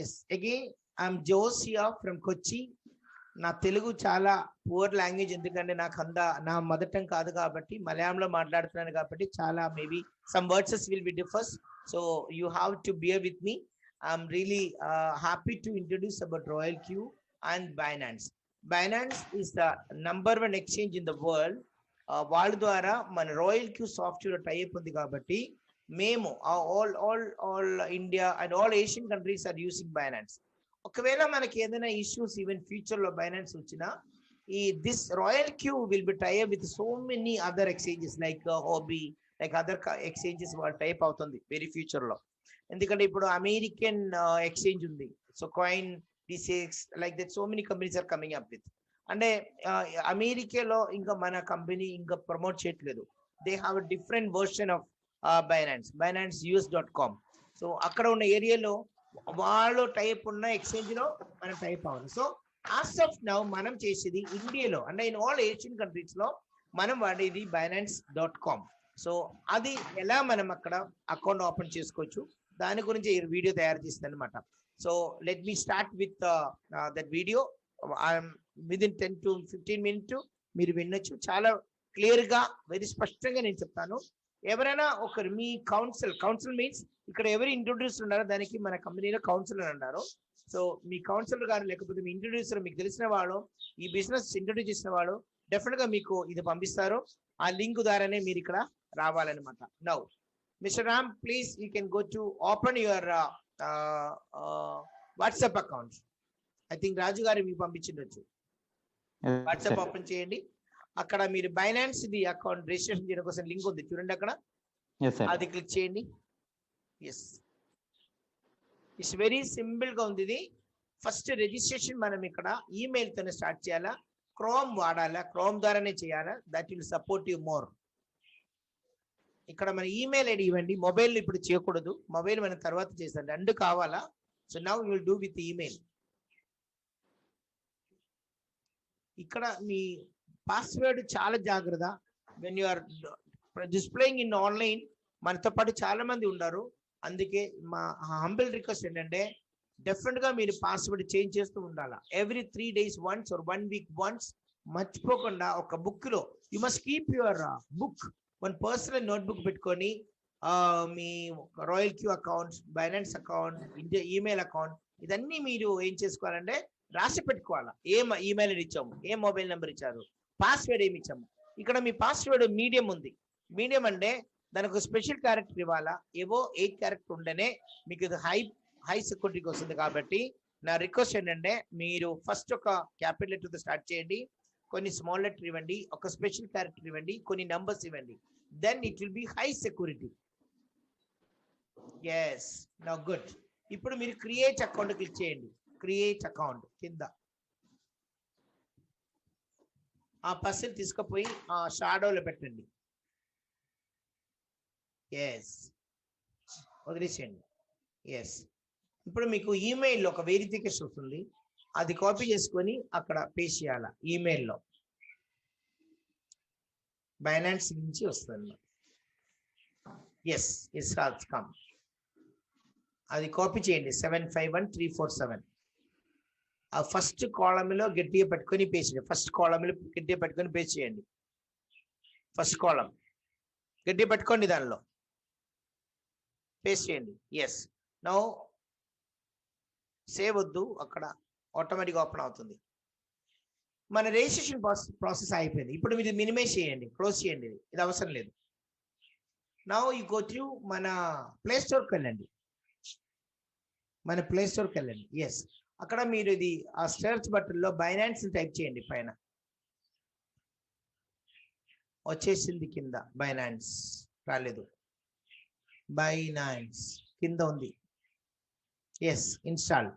Yes again I'm Josiah from Kochi. నా తెలుగు చాలా poor language, ఎందుకంటే నా మదర్ టంగ్ కాదు కాబట్టి, మలయాళంలో మాట్లాడుతున్నాను కాబట్టి చాలా maybe some words will be differs. So you have to bear with me. I'm really happy to introduce about royal Q and Binance. Binance is the #1 exchange in the world. వాళ్ళ ద్వారా మన royal Q software type ఉంది కాబట్టి మేము all India and all Asian countries are using Binance. ఒకవేళ మనకి ఏదైనా issues even future లో బైనాన్స్ వచ్చినా, this Royal Q will be tie up with so many other exchanges like Huobi, like other exchanges వాళ్ళు tie up అవుతుంది వెరీ ఫ్యూచర్ లో. ఎందుకంటే ఇప్పుడు అమెరికన్ ఎక్స్చేంజ్ ఉంది, so coin D6 like that, so many companies are coming up with. అంటే అమెరికాలో ఇంకా మన కంపెనీ ఇంకా ప్రమోట్ చేయట్లేదు. They have a different version of Binance US.com. So అక్కడ ఉన్న ఏరియాలో వాళ్ళు టైప్ ఉన్న ఎక్స్చేంజ్ లో మనం టైప్ అవ్వాలి. సో యాజ్ ఆఫ్ నౌ మనం చేసేది ఇండియాలో, అంటే ఇన్ ఆల్ ఏషియన్ కంట్రీస్ లో మనం వాడేది Binance.com. సో అది ఎలా మనం అక్కడ అకౌంట్ ఓపెన్ చేసుకోవచ్చు దాని గురించి ఈ వీడియో తయారు చేస్తాను అనమాట. So let me start with that video. Within 10 to 15 minutes మీరు వినొచ్చు. చాలా క్లియర్ గా వెరీ స్పష్టంగా నేను చెప్తాను. ఎవరైనా ఒకరు మీ కౌన్సిల్ మీన్స్ ఇక్కడ ఎవరు ఇంట్రొడ్యూస్ ఉన్నారో దానికి మన కంపెనీలో కౌన్సిలర్ అన్నారు. సో మీ కౌన్సిలర్ గారు లేకపోతే మీ ఇంట్రొడ్యూసర్, మీకు తెలిసిన వాడు, ఈ బిజినెస్ ఇంట్రొడ్యూస్ చేసిన వాడు డెఫినెట్ గా మీకు ఇది పంపిస్తారు. ఆ లింక్ ద్వారానే మీరు ఇక్కడ రావాలన్నమాట. Now mister Ram, please you can go to open your WhatsApp account. I think Raju garu మీకు పంపించిండొచ్చు. వాట్సాప్ ఓపెన్ చేయండి. అక్కడ మీరు బైనాన్స్ ది అకౌంట్ రిజిస్ట్రేషన్ చేయడం కోసం లింక్ ఉంది చూడండి, అక్కడ అది క్లిక్ చేయండి. ఎస్, ఇట్స్ వెరీ సింపుల్ గా ఉంది ఇది. ఫస్ట్ రిజిస్ట్రేషన్ మనం ఇక్కడ ఈమెయిల్ తోనే స్టార్ట్ చేయాలా, క్రోమ్ వాడాలా, క్రోమ్ ద్వారానే చేయాలా. That will support you more. ఇక్కడ మన ఈమెయిల్ ఐడి ఇవ్వండి. మొబైల్ ఇప్పుడు చేయకూడదు, మొబైల్ మనం తర్వాత చేస్తాం, రెండు కావాలా. So now you will do with email. ఇక్కడ మీ పాస్వర్డ్ చాలా జాగ్రత్త. When you are displaying in online, మనతో పాటు చాలా మంది ఉన్నారు. అందుకే మా హంబుల్ రిక్వెస్ట్ ఏంటంటే డెఫినెట్ గా మీరు పాస్వర్డ్ చేంజ్ చేస్తూ ఉండాలా. Every 3 days once or 1 week once మర్చిపోకుండా ఒక బుక్ లో you must keep your book, one personal notebook పెట్టుకొని మీ Royal Q account, Binance account, email account, ఇదన్నీ మీరు ఏం చేసుకోవాలంటే రాసి పెట్టుకోవాలా. ఏం ఈమెయిల్ ఐడి ఇచ్చాము, ఏ మొబైల్ నెంబర్ ఇచ్చారు, పాస్వర్డ్ ఏమి ఇచ్చాము. ఇక్కడ మీ పాస్వర్డ్ మీడియం ఉంది. మీడియం అంటే దానికి స్పెషల్ క్యారెక్టర్ ఇవ్వాలా. ఏవో 8 క్యారెక్టర్ ఉంటేనే మీకు ఇది హై సెక్యూరిటీకి వస్తుంది. కాబట్టి నా రిక్వెస్ట్ ఏంటంటే మీరు ఫస్ట్ ఒక క్యాపిటల్ లెటర్ తో స్టార్ట్ చేయండి, కొన్ని స్మాల్ లెటర్ ఇవ్వండి, ఒక స్పెషల్ క్యారెక్టర్ ఇవ్వండి, కొన్ని నంబర్స్ ఇవ్వండి. Then it will be high security. Yes, now good. ఇప్పుడు మీరు క్రియేట్ అకౌంట్ క్లిక్ చేయండి. క్రియేట్ అకౌంట్ కింద ఆ పర్సన్ తీసుకుపోయి ఆ షాడోలో పెట్టండి. ఎస్, వదిలేసేయండి. ఎస్, ఇప్పుడు మీకు ఈమెయిల్లో ఒక వెరిఫికేషన్ వస్తుంది, అది కాపీ చేసుకొని అక్కడ పేస్ట్ చేయాలి ఈమెయిల్లో. బైనాన్స్ నుంచి వస్తుంది. Yes, yes has come. అది కాపీ చేయండి 751347. ఆ ఫస్ట్ కాలంలో గట్టిగా పెట్టుకొని పేస్ట్ చేయండి. ఫస్ట్ కాలంలో గట్టిగా పెట్టుకొని పేస్ట్ చేయండి. ఫస్ట్ కాలం గట్టిగా పెట్టుకోండి, దానిలో పేస్ట్ చేయండి. ఎస్, నౌ సేవ్ వద్దు, అక్కడ ఆటోమేటిక్గా ఓపెన్ అవుతుంది. మన రిజిస్ట్రేషన్ ప్రాసెస్ అయిపోయింది. ఇప్పుడు మీరు మినిమైజ్ చేయండి, క్లోజ్ చేయండి, ఇది అవసరం లేదు. నౌ యూ గో త్రూ మన ప్లే స్టోర్కి వెళ్ళండి. మన ప్లే స్టోర్కి వెళ్ళండి. ఎస్, అక్కడ మీరు ఇది ఆ సెర్చ్ బటన్లో బైనాన్స్ టైప్ చేయండి. పైన వచ్చేసింది, కింద బైనాన్స్ రాలేదు, బైనాన్స్ కింద ఉంది. Yes, install.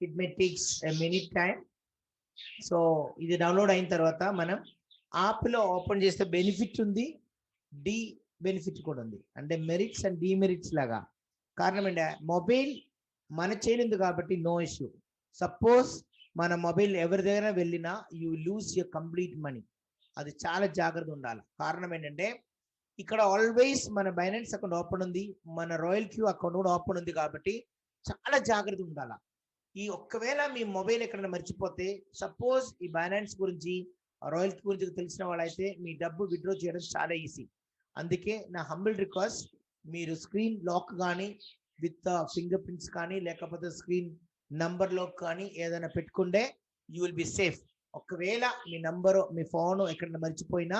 It may takes a minute time. సో ఇది డౌన్లోడ్ అయిన తర్వాత మనం యాప్లో ఓపెన్ చేస్తే బెనిఫిట్ ఉంది, డి బెనిఫిట్ కూడా ఉంది. అంటే మెరిట్స్ అండ్ డిమెరిట్స్ లాగా. కారణం ఏంటంటే మొబైల్ మన చేయలేదు కాబట్టి నో ఇష్యూ. సపోజ్ మన మొబైల్ ఎవరి దగ్గర వెళ్ళినా you lose your complete money. అది చాలా జాగ్రత్త ఉండాలి. కారణం ఏంటంటే ఇక్కడ ఆల్వేస్ మన బైనాన్స్ అకౌంట్ ఓపెన్ ఉంది, మన రాయల్ క్యూ అకౌంట్ కూడా ఓపెన్ ఉంది కాబట్టి చాలా జాగ్రత్త ఉండాలి. ఈ ఒక్కవేళ మీ మొబైల్ ఎక్కడైనా మర్చిపోతే, సపోజ్ ఈ బైనాన్స్ గురించి రాయల్ క్యూ గురించి తెలిసిన వాళ్ళైతే మీ డబ్బు విత్డ్రా చేయడం చాలా ఈజీ. అందుకే నా హంబుల్ రిక్వెస్ట్, మీరు స్క్రీన్ లాక్ కానీ విత్ ఫింగర్ ప్రింట్స్ కానీ లేకపోతే స్క్రీన్ నంబర్ లాక్ కానీ ఏదైనా పెట్టుకుంటే యూ విల్ బి సేఫ్. ఒకవేళ మీ నంబరు మీ ఫోన్ ఎక్కడైనా మర్చిపోయినా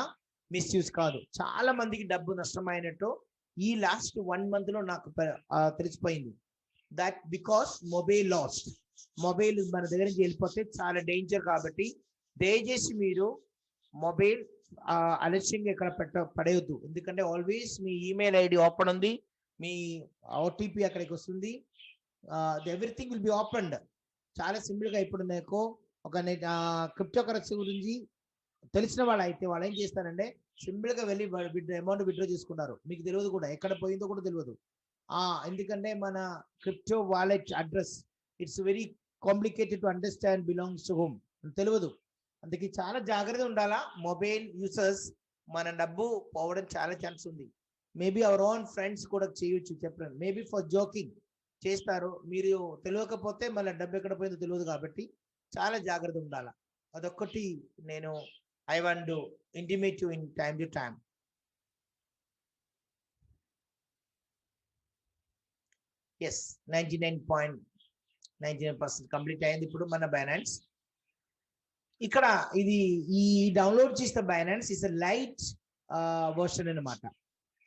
మిస్యూజ్ కాదు. చాలా మందికి డబ్బు నష్టమైనట్టు ఈ లాస్ట్ 1 month లో నాకు తెలిసిపోయింది. That because mobile last. Mobile మన దగ్గర నుంచి వెళ్ళిపోతే చాలా డేంజర్. కాబట్టి దయచేసి మీరు మొబైల్ అలక్ష్యంగా ఇక్కడ పడేయొద్దు. ఎందుకంటే ఆల్వేస్ మీ ఈమెయిల్ ఐడి ఓపెన్ ఉంది, మీ ఓటీపీ అక్కడికి వస్తుంది, ఎవ్రీథింగ్ విల్ బి ఓపెన్డ్. చాలా సింపుల్ గా ఇప్పుడు నాకు ఒక క్రిప్టో కరెన్సీ గురించి తెలిసిన వాళ్ళు అయితే వాళ్ళు ఏం చేస్తారంటే సింపుల్ గా వెళ్ళి అమౌంట్ విత్డ్రా చేసుకున్నారు. మీకు తెలియదు కూడా, ఎక్కడ పోయిందో కూడా తెలియదు. ఎందుకంటే మన crypto wallet address it's very complicated to understand, belongs to home తెలియదు. అందుకే చాలా జాగ్రత్త ఉండాలా. మొబైల్ యూసర్స్ మన డబ్బు పోవడం చాలా ఛాన్స్ ఉంది. మేబీ అవర్ ఓన్ ఫ్రెండ్స్ కూడా చేయొచ్చు, చెప్పండి, మేబీ ఫర్ జోకింగ్ చేస్తారు. మీరు తెలియకపోతే మళ్ళీ డబ్బు ఎక్కడ పోయిందో తెలియదు. కాబట్టి చాలా జాగ్రత్త ఉండాలా. అదొక్కటి నేను I want to intimate you in time to time. Yes, 99.99% complete అయింది ఇప్పుడు మన బైనాన్స్. ఇక్కడ ఇది ఈ డౌన్లోడ్ చేసిన బైనాన్స్ ఇస్ లైట్ వర్షన్ అనమాట.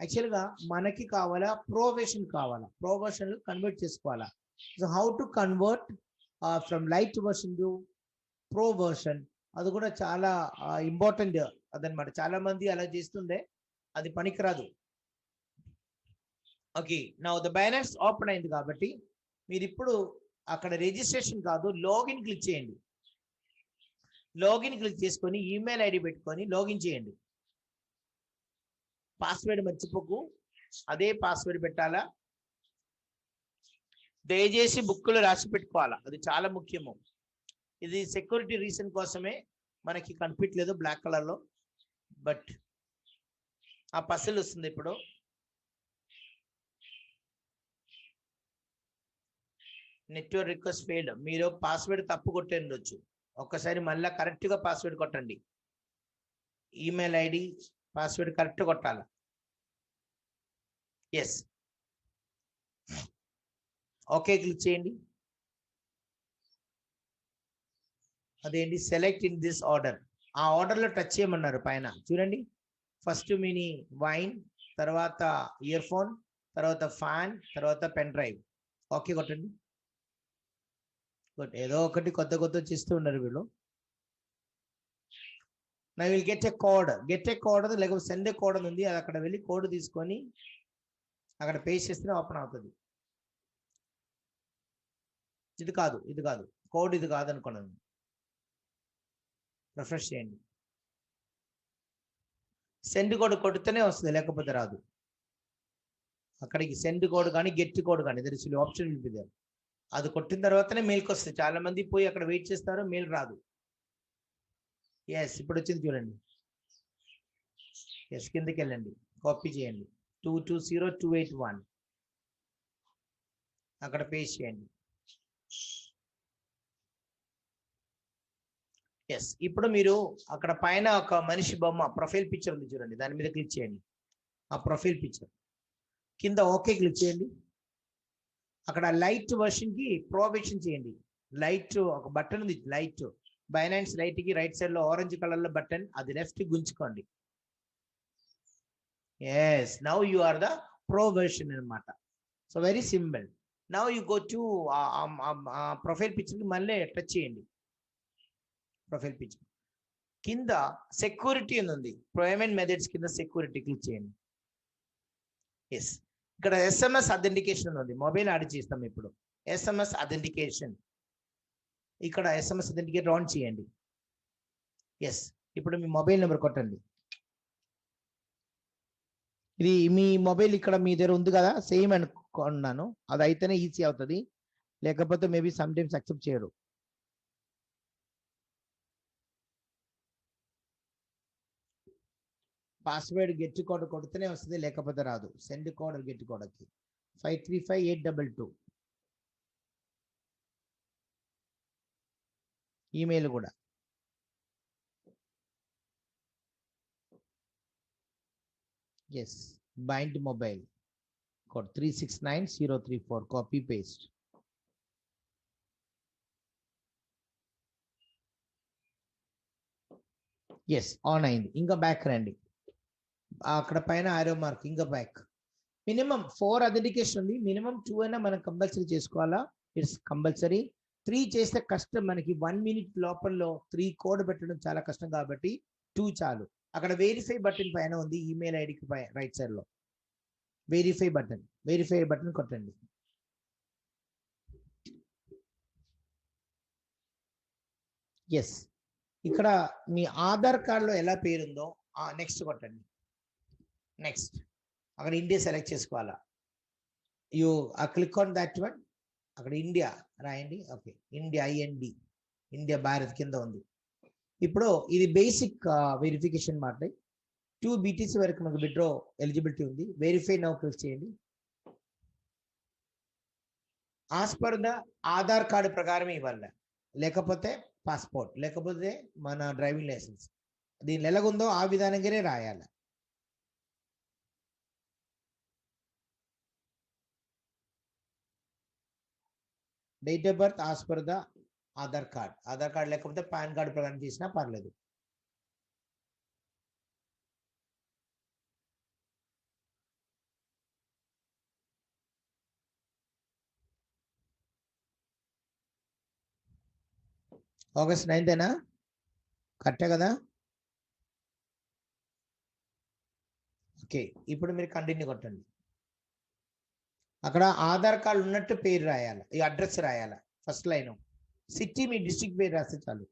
యాక్చువల్గా మనకి కావాలా ప్రో వెర్షన్ కావాలా, ప్రో వెర్షన్ కన్వర్ట్ చేసుకోవాలా. So how to convert from light version to pro version, అది కూడా చాలా ఇంపార్టెంట్ అదనమాట. చాలా మంది అలా చేస్తుండే, అది పనికిరాదు. Okay, now the Binance open అయింది కాబట్టి మీరు ఇప్పుడు అక్కడ రిజిస్ట్రేషన్ కాదు, లాగిన్ క్లిక్ చేయండి. లాగిన్ క్లిక్ చేసుకొని ఈమెయిల్ ఐడి పెట్టుకొని లాగిన్ చేయండి. పాస్వర్డ్ మర్చిపోకు, అదే పాస్వర్డ్ పెట్టాలా. దయచేసి బుక్లో రాసి పెట్టుకోవాలా, అది చాలా ముఖ్యము. ఇది సెక్యూరిటీ రీజన్ కోసమే మనకి కనిపించలేదు బ్లాక్ కలర్ లో, బట్ ఆ పసిల్ వస్తుంది ఇప్పుడు. Network request failed. మీరు పాస్వర్డ్ తప్పు కొట్టి ఉండొచ్చు, ఒక్కసారి మళ్ళీ కరెక్ట్ గా పాస్వర్డ్ కొట్టండి. ఈమెయిల్ ఐడి పాస్వర్డ్ కరెక్ట్ కొట్టాలి. ఎస్, ఓకే క్లిక్ చేయండి. అదేంటి సెలెక్ట్ ఇన్ దిస్ ఆర్డర్, ఆ ఆర్డర్లో టచ్ చేయమన్నారు పైన చూడండి. ఫస్ట్ మినీ వైన్, తర్వాత ఇయర్ ఫోన్, తర్వాత ఫ్యాన్, తర్వాత పెన్ డ్రైవ్. ఓకే కొట్టండి. ఏదో ఒకటి కొత్త చేస్తూ ఉన్నారు వీళ్ళు. నా విల్ గెట్ ఏ కోడ్, లేకపోతే సెండ్ ఏ కోడ్ ఉంది, అది అక్కడ వెళ్ళి కోడ్ తీసుకొని అక్కడ పేస్ట్ చేస్తే ఓపెన్ అవుతుంది. ఇది కాదు కోడ్, ఇది కాదు అనుకున్నాను. రిఫ్రెష్ చేయండి. సెండ్ కోడ్ కొడితేనే వస్తుంది, లేకపోతే రాదు. అక్కడికి సెండ్ కోడ్ కానీ గెట్ కోడ్ కానీ there is option will be there. అది కొట్టిన తర్వాతనే మెయిల్కి వస్తుంది. చాలా మంది పోయి అక్కడ వెయిట్ చేస్తారు, మెయిల్ రాదు. ఎస్, ఇప్పుడు వచ్చింది చూడండి. ఎస్, కిందకి వెళ్ళండి, కాపీ చేయండి 220281, అక్కడ పేస్ట్ చేయండి. ఎస్, ఇప్పుడు మీరు అక్కడ పైన ఒక మనిషి బొమ్మ ప్రొఫైల్ పిక్చర్ ఉంది చూడండి, దాని మీద క్లిక్ చేయండి. ఆ ప్రొఫైల్ పిక్చర్ కింద ఓకే క్లిక్ చేయండి. అక్కడ లైట్ వర్షన్ కి ప్రో వెర్షన్ చేయండి. లైట్ ఒక బటన్ ఉంది, లైట్ బైనాన్స్ లైట్ కి రైట్ సైడ్ లో ఆరెంజ్ కలర్ లో బటన్, అది లెఫ్ట్ కి గుంచుకోండి. Yes, now you are the pro version అనమాట. So very simple. Now you go to profile picture కి మళ్ళీ టచ్ చేయండి. ప్రొఫైల్ పిక్చర్ కింద సెక్యూరిటీ అని ఉంది, పేమెంట్ మెథడ్స్ కింద సెక్యూరిటీ క్లిక్ చేయండి. ఎస్, ఇక్కడ SMS అథెంటికేషన్ ఉంది, మొబైల్ యాడ్ చేస్తాం ఇప్పుడు. SMS అథెంటికేషన్, ఇక్కడ SMS అథెంటికేటర్ ఆన్ చేయండి. ఎస్, ఇప్పుడు మీ మొబైల్ నెంబర్ కొట్టండి. ఇది మీ మొబైల్ ఇక్కడ మీ దగ్గర ఉంది కదా, సేమ్ అనుకున్నాను. అది అయితేనే ఈజీ అవుతుంది, లేకపోతే మేబీ సమ్ టైమ్స్ యాక్సెప్ట్ చేయరు. పాస్వర్డ్ గెట్ కోడ్ కొడితేనే వస్తుంది, లేకపోతే రాదు. సెండ్ కోడ్ గెట్ కోడ్కి 535822 ఈమెయిల్ కూడా. Yes, bind mobile code 369034, copy paste. Yes, on అయింది. ఇంకా బ్యాక్ రండి, అక్కడ పైన ఆరో మార్క్, ఇంకా బ్యాక్. మినిమం 4 అథెంటికేషన్ ఉంది, మినిమం 2 అయినా మనం కంపల్సరీ చేసుకోవాలా. It's compulsory. 3 చేస్తే కష్టం, మనకి 1 మినిట్ లోపల 3 కోడ్ పెట్టడం చాలా కష్టం కాబట్టి 2 చాలు. అక్కడ వెరిఫై బటన్ పైన ఉంది, ఈమెయిల్ ఐడికి రైట్ సైడ్ లో వెరిఫై బటన్ కొట్టండి. ఎస్, ఇక్కడ మీ ఆధార్ కార్డులో ఎలా పేరుందో నెక్స్ట్ కొట్టండి. నెక్స్ట్, అక్కడ ఇండియా సెలెక్ట్ చేసుకోవాలా. You click on that one, అక్కడ ఇండియా రాయండి. Okay, India IND, India Bharat కింద ఉంది. ఇప్పుడు ఇది బేసిక్ వెరిఫికేషన్ మాట. 2 BTC వరకు మనకు విత్డ్రా ఎలిజిబిలిటీ ఉంది. వెరిఫై నౌ క్లిక్ చేయండి. As per the Aadhaar card ప్రకారం ఇవ్వాలి, లేకపోతే పాస్పోర్ట్, లేకపోతే మన డ్రైవింగ్ లైసెన్స్. దీని ఎలాగుందో ఆ విధానంగానే రాయాలి. Date of birth as per the Aadhaar card లేకపోతే పాన్ కార్డు ప్రకారం చేసినా పర్లేదు. August 9th కరెక్టే కదా? ఓకే, ఇప్పుడు మీరు కంటిన్యూ కొట్టండి. అక్కడ ఆధార్ కార్డు ఉన్నట్టు పేరు రాయాలి, ఈ అడ్రస్ రాయాలి. ఫస్ట్ లైన్ సిటీ, మీ డిస్ట్రిక్ట్ పేరు రాస్తే చాలు.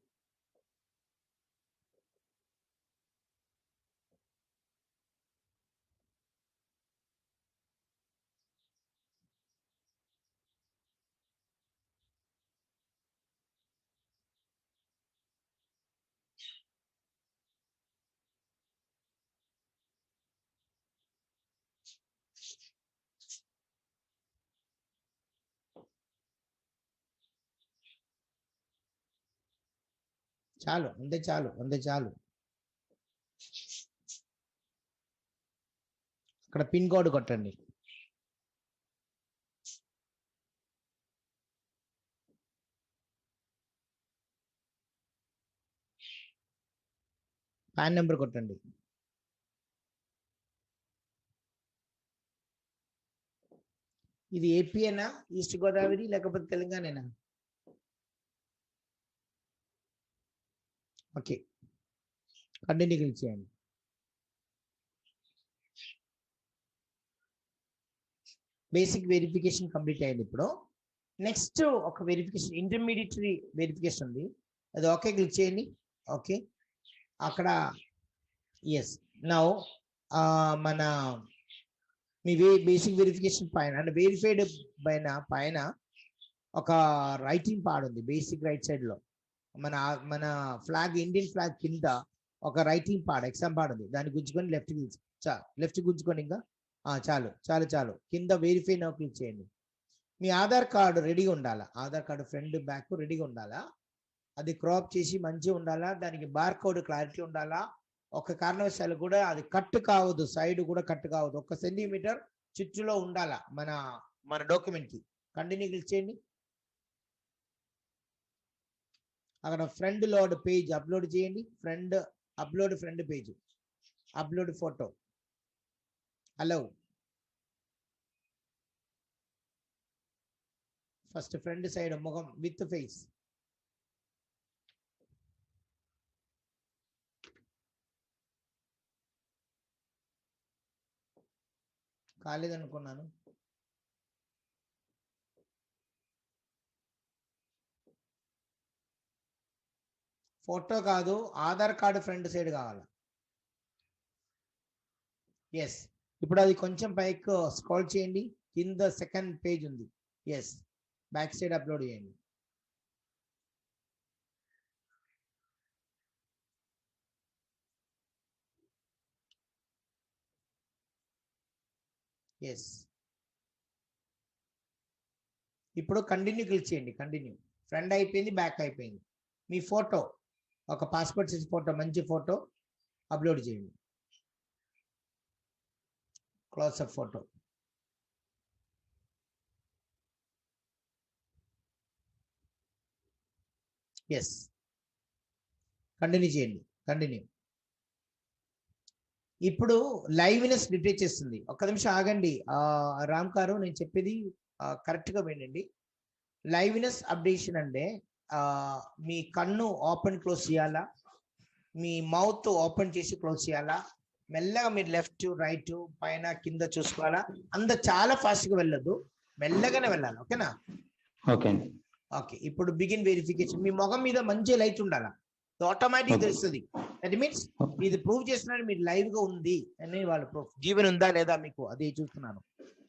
చాలు, అంతే చాలు. అక్కడ పిన్ కోడ్ కొట్టండి. పాన్ నెంబర్ కొట్టండి. ఇది ఏపీనా, ఈస్ట్ గోదావరి, లేకపోతే తెలంగాణనా? ఓకే, కంటిన్యూ క్లిక్ చేయండి. బేసిక్ వెరిఫికేషన్ కంప్లీట్ అయింది. ఇప్పుడు నెక్స్ట్ ఒక వెరిఫికేషన్, ఇంటర్మీడియటరీ వెరిఫికేషన్ ఉంది, అది ఓకే క్లిక్ చేయండి. ఓకే, అక్కడ ఎస్ నౌ మన మీ బేసిక్ వెరిఫికేషన్ పైన అంటే వెరిఫైడ్ పైన ఒక రైటింగ్ పాడ్ ఉంది, బేసిక్ రైట్ సైడ్ లో. మన మన ఫ్లాగ్, ఇండియన్ ఫ్లాగ్ కింద ఒక రైటింగ్ పాడ్, ఎగ్జామ్ పాడ్ ఉంది. దాన్ని గుంజుకొని లెఫ్ట్ గుంజుకొని ఇంకా చాలు. కింద వెరిఫై నౌ క్లిక్ చేయండి. మీ ఆధార్ కార్డు రెడీగా ఉండాలా, ఆధార్ కార్డు ఫ్రంట్ బ్యాక్ రెడీగా ఉండాలా. అది క్రాప్ చేసి మంచిగా ఉండాలా, దానికి బార్ కోడ్ క్లారిటీ ఉండాలా. ఒక కారణవశాలు కూడా అది కట్ కావద్దు, సైడ్ కూడా కట్ కావద్దు, 1 సెంటీమీటర్ చుట్టూలో ఉండాలా మన డాక్యుమెంట్ కి. కంటిన్యూ క్లిక్ చేయండి. అక్కడ ఫ్రంట్ లోడ్ పేజ్ అప్లోడ్ చేయండి. Front page upload photo hello. First front side ముఖం విత్ ఫేస్. కాలేదనుకున్నాను. ఫోటో కాదు, ఆధార్ కార్డు ఫ్రంట్ సైడ్ కావాలి. ఎస్, ఇప్పుడు అది కొంచెం పైకి స్క్రోల్ చేయండి, కింద సెకండ్ పేజ్ ఉంది. ఎస్, బ్యాక్ సైడ్ అప్లోడ్ చేయండి. ఎస్. ఇప్పుడు కంటిన్యూ క్లిక్ చేయండి. కంటిన్యూ. ఫ్రంట్ అయిపోయింది, బ్యాక్ అయిపోయింది. మీ ఫోటో, ఒక పాస్పోర్ట్ సైజ్ ఫోటో, మంచి ఫోటో అప్లోడ్ చేయండి. Close up photo. ఎస్. కంటిన్యూ చేయండి. కంటిన్యూ. ఇప్పుడు లైవ్నెస్ డిటెక్ట్ చేస్తుంది. ఒక్క నిమిషం ఆగండి రామ్ గారు, నేను చెప్పేది కరెక్ట్గా వినండి. లైవ్నెస్ అప్డేషన్ అంటే మీ కన్ను ఓపెన్ క్లోజ్ చేయాలా, మీ మౌత్ ఓపెన్ చేసి క్లోజ్ చేయాలా, మెల్లగా మీరు లెఫ్ట్ రైట్ పైన కింద చూసుకోవాలా. చాలా ఫాస్ట్గా వెళ్ళొద్దు, మెల్లగానే వెళ్ళాలి. ఓకేనా? ఓకే. ఓకే. ఇప్పుడు బిగిన్ వెరిఫికేషన్. మీ మొగం మీద మంచి లైట్ ఉండాలా, ఆటోమేటిక్ తెలుస్తుంది. దట్ మీన్స్ ఇది ప్రూవ్ చేస్తున్నారు మీరు లైవ్ గా ఉంది అని, వాళ్ళ ప్రూఫ్ జీవన్ ఉందా లేదా మీకు అది చూస్తున్నాను.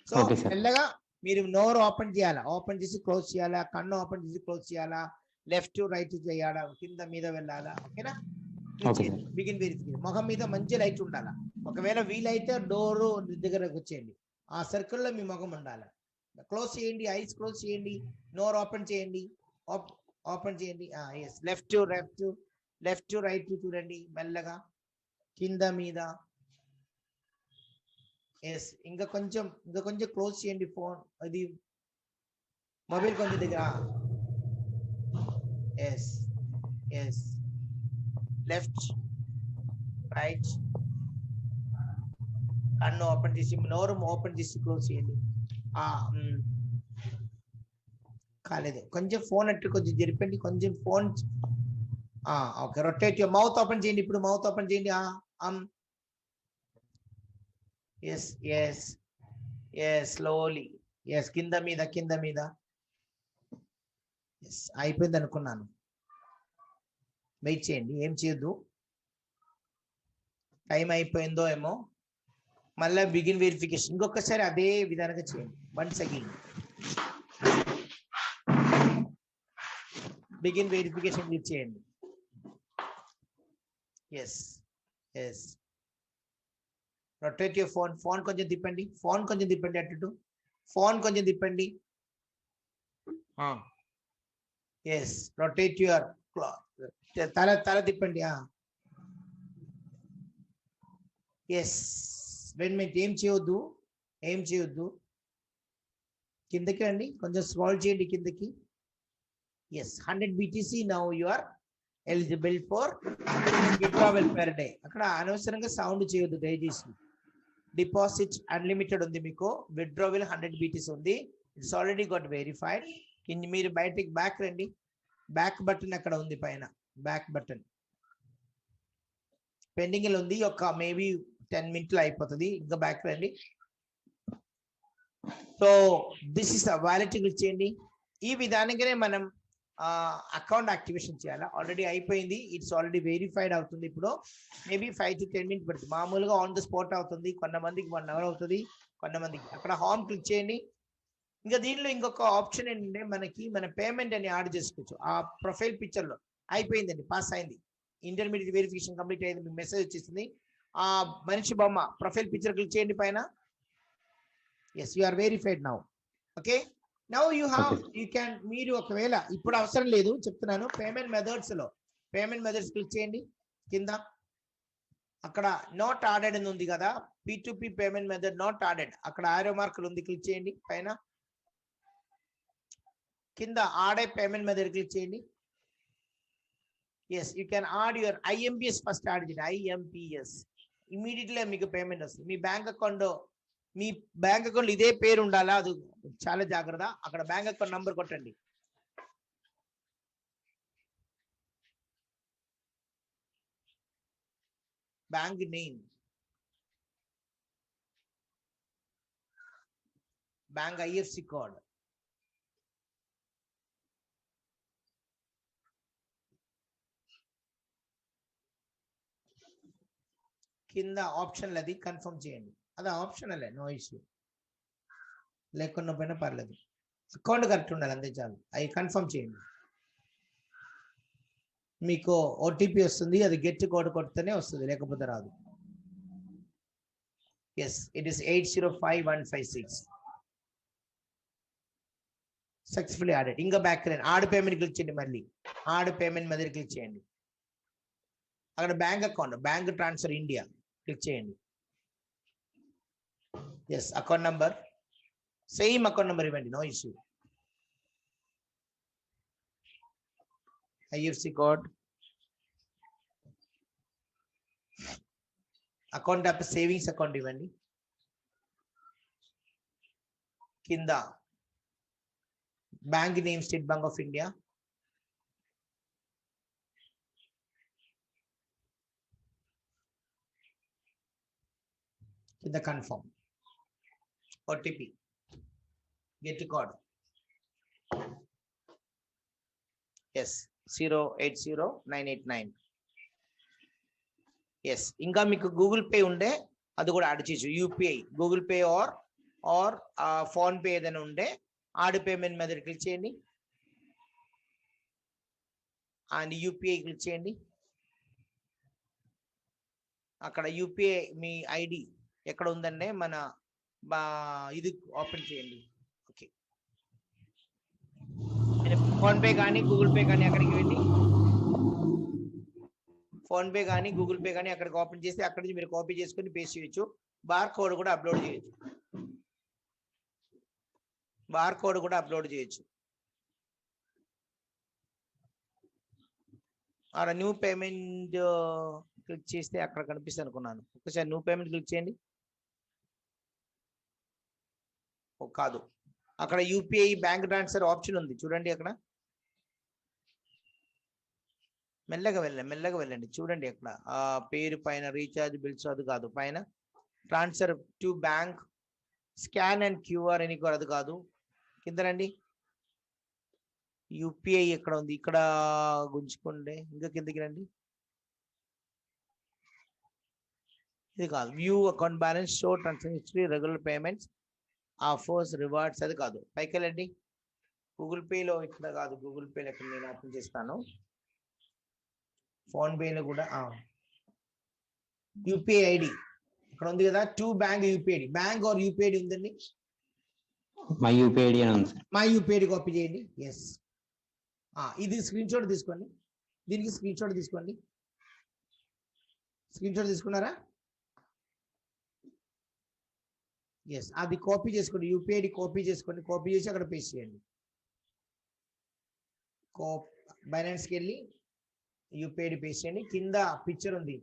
సో మెల్లగా మీరు నోరు ఓపెన్ చేయాలా, ఓపెన్ చేసి క్లోజ్ చేయాలా, కన్ను ఓపెన్ చేసి క్లోజ్ చేయాలా, లెఫ్ట్ రైట్ చేయాలా, కింద మీద వెళ్ళాలా. ఓకేనా? Begin verification. మొహం మీద మంచి లైట్ ఉండాలా. ఒకవేళ వీలైతే డోరు దగ్గరకు వచ్చేయండి, ఆ సర్కిల్లో మీ మొహం ఉండాలి. క్లోజ్ చేయండి, ఐస్ క్లోజ్ చేయండి, నోరు ఓపెన్ చేయండి, ఓపెన్ చేయండి. ఎస్. లెఫ్ట్ రైట్ చూడండి, మెల్లగా కింద మీద. ఎస్. ఇంకా కొంచెం క్లోజ్ చేయండి ఫోన్, అది మొబైల్ కొంచెం దగ్గర. ఎస్. లెఫ్ట్ రైట్, కన్ను ఓపెన్ చేసి, నోరు ఓపెన్ చేసి క్లోజ్ చేయండి. కాలేదు, కొంచెం ఫోన్ అట్టు కొంచెం జరిపండి, కొంచెం phone. Okay. Rotate your mouth open చేయండి. ఇప్పుడు మౌత్ ఓపెన్ చేయండి. ఎస్. స్లోలీ. ఎస్. కింద మీద. ఎస్. అయిపోయింది అనుకున్నాను. వెయిట్ చేయండి, ఏం చేయొద్దు. టైం అయిపోయిందో ఏమో. మళ్ళీ బిగిన్ వెరిఫికేషన్ ఇంకొకసారి అదే విధానంగా చేయండి. Once again begin verification click చేయండి. ఎస్. రొటేట్ యువర్ ఫోన్ కొంచెం తిప్పండి, అటు ఫోన్ కొంచెం తిప్పండి. ఎస్. రొటేట్ యువర్ తల తిప్పండి. ఎస్. వెంటనే ఏం చేయొద్దు. కిందకి రండి, కొంచెం స్క్రాల్ చేయండి కిందకి. Yes. 100 BTC now you are eligible for withdrawal per day. అక్కడ అనవసరంగా సౌండ్ చేయొద్దు దయచేసి. డిపాజిట్ అన్లిమిటెడ్ ఉంది మీకు, విత్డ్రావల్ 100 BTC ఉంది. It's already got verified. మీరు బయటికి బ్యాక్ రండి, బ్యాక్ బటన్ అక్కడ ఉంది పైన, బ్యాక్ బటన్ పెండింగ్ ఉంది. ఒక మేబీ 10 minutes అయిపోతుంది, ఇంకా బ్యాక్ రండి. So this is wallet click చేయండి. ఈ విధానంగానే మనం అకౌంట్ యాక్టివేషన్ చేయాలా. ఆల్రెడీ అయిపోయింది, ఇట్స్ ఆల్రెడీ వెరిఫైడ్ అవుతుంది. ఇప్పుడు మేబీ 5 to 10 minutes పడుతుంది. మామూలుగా ఆన్ ద స్పాట్ అవుతుంది, కొంతమందికి 1 hour అవుతుంది, కొంతమందికి. అక్కడ హోమ్ క్లిక్ చేయండి. ఇంకా దీనిలో ఇంకొక ఆప్షన్ ఏంటంటే మన పేమెంట్ అని యాడ్ చేసుకోవచ్చు. ఆ ప్రొఫైల్ పిక్చర్ లో అయిపోయిందండి, పాస్ అయింది, ఇంటర్మీడియట్ వెరిఫికేషన్ కంప్లీట్ అయింది, మీకు మెసేజ్ వచ్చేసింది. ఆ మనిషి బొమ్మ ప్రొఫైల్ పిక్చర్ క్లిక్ చేయండి పైన. Yes, you are verified now. Okay. Now you can, మీరు ఒకవేళ ఇప్పుడు అవసరం లేదు చెప్తున్నాను, పేమెంట్ మెథడ్స్ క్లిక్ చేయండి. కింద అక్కడ నాట్ ఆడెడ్ అని ఉంది కదా, P2P payment method not added, అక్కడ ఆరో మార్కులు ఉంది, క్లిక్ చేయండి పైన. కింద ఆడే పేమెంట్ మెథడ్ క్లిక్ చేయండి. Yes, you can add your IMPS first add చేయండి. IMPS ఇమీడియట్లీ మీకు పేమెంట్ వస్తుంది. మీ బ్యాంక్ అకౌంట్ ఇదే పేరు ఉండాలా, అది చాలా జాగ్రత్త. అక్కడ బ్యాంక్ అకౌంట్ నంబర్ కొట్టండి. Bank name, bank IFSC code, కింద ఆప్షన్ అది కన్ఫర్మ్ చేయండి. అది ఆప్షనల్, నో ఇష్యూ, లేకుండా పోయినా పర్లేదు, అకౌంట్ కరెక్ట్ ఉండాలి అంతే చాలు. అవి కన్ఫర్మ్ చేయండి. మీకు OTP వస్తుంది, అది గెట్ కోడ్ కొడితేనే వస్తుంది, లేకపోతే రాదు. Yes, it is 805156. Successfully added. Inga back రండి. Add payment click చేయండి మళ్ళీ. Add payment మీద click చేయండి. అక్కడ bank account, bank transfer India click చేయండి. Yes, account number. Same account number ఇవ్వండి, no issue. IFSC code. Account of savings account ఇవ్వండి. కింద bank name state Bank of India. కింద confirm. OTP, get code. Yes, 080989. Yes, ఇంకా మీకు Google pay ఉండే అది కూడా యాడ్ చేయొచ్చు. UPI, Google Pay or PhonePe ఏదైనా ఉండే యాడ్ పేమెంట్ మీద క్లిక్ చేయండి అండ్ యూపీఐ క్లిక్ చేయండి. అక్కడ యూపీఐ మీ ఐడి ఎక్కడ ఉందంటే మన ఇది ఓపెన్ చేయండి. ఓకే, ఫోన్ పే కానీ గూగుల్ పే కానీ అక్కడికి వెళ్ళి ఫోన్ పే కానీ గూగుల్ పే కానీ అక్కడికి ఓపెన్ చేసి అక్కడి నుంచి మీరు కాపీ చేసుకొని పేస్ట్ చేయొచ్చు. బార్ కోడ్ కూడా అప్లోడ్ చేయొచ్చు. బార్ కోడ్ కూడా అప్లోడ్ చేయొచ్చు. అక్కడ న్యూ పేమెంట్ క్లిక్ చేస్తే అక్కడ కనిపిస్తుంది అనుకున్నాను. ఒకసారి న్యూ పేమెంట్ క్లిక్ చేయండి. కాదు, అక్కడ యూపీఐ బ్యాంక్ ట్రాన్స్ఫర్ ఆప్షన్ ఉంది చూడండి. అక్కడ మెల్లగా వెళ్ళండి చూడండి. అక్కడ ఆ పేరు పైన రీఛార్జ్ బిల్స్ అది కాదు, పైన transfer to bank scan and QR అని అది కాదు. కింద రండి, యూపీఐ ఎక్కడ ఉంది, ఇక్కడ గుంజుకోండి. ఇంకా కిందకి రండి. ఇది కాదు, view account balance, show transaction history, regular payments, offers, rewards అది కాదు. పైకి వెళ్ళండి. గూగుల్ పేలో ఇక్కడ కాదు, గూగుల్ పేలో ఎక్కడ నేను ఓపెన్ చేస్తాను. ఫోన్ పేలో కూడా యూపీఐ ఐడి ఇక్కడ ఉంది కదా, to bank UPI ID. Bank or UPI ID ఉందండి. మై యూపీఐ ఐడి అని ఉంది. మై యూపీఐ ఐడి కాపీ చేయండి. ఎస్, ఇది స్క్రీన్ షాట్ తీసుకోండి. దీనికి స్క్రీన్ షాట్ తీసుకోండి. స్క్రీన్ షాట్ తీసుకున్నారా? ఎస్, అది కాపీ చేసుకోండి. యూపీఐ ఐడి కాపీ చేసుకోండి. కాపీ చేసి అక్కడ పేస్ట్ చేయండి. బైనాన్స్కి వెళ్ళి యూపీఐ ఐడి పేస్ట్ చేయండి. కింద పిక్చర్ ఉంది,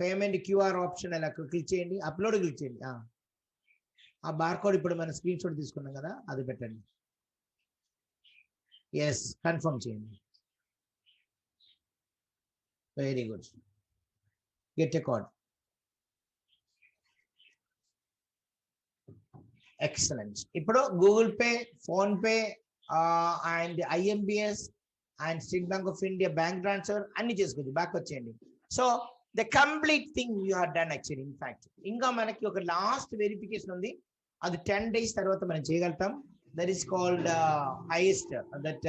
పేమెంట్ క్యూఆర్ ఆప్షన్ అలా క్లిక్ చేయండి. అప్లోడ్ క్లిక్ చేయండి. ఆ బార్ కోడ్ ఇప్పుడు మనం స్క్రీన్ షాట్ తీసుకున్నాం కదా, అది పెట్టండి. ఎస్, కన్ఫర్మ్ చేయండి. Very good. Get a code. Excellent. ఇప్పుడు Google Pay, PhonePe and IMPS and State Bank of India bank transfer అన్ని చేసుకోవచ్చు. బ్యాక్ వచ్చేయండి. So the complete thing you have done actually. In fact ఇంకా మనకి ఒక last verification ఉంది, అది 10 days తర్వాత మనం చేయగలుగుతాం. That is called highest that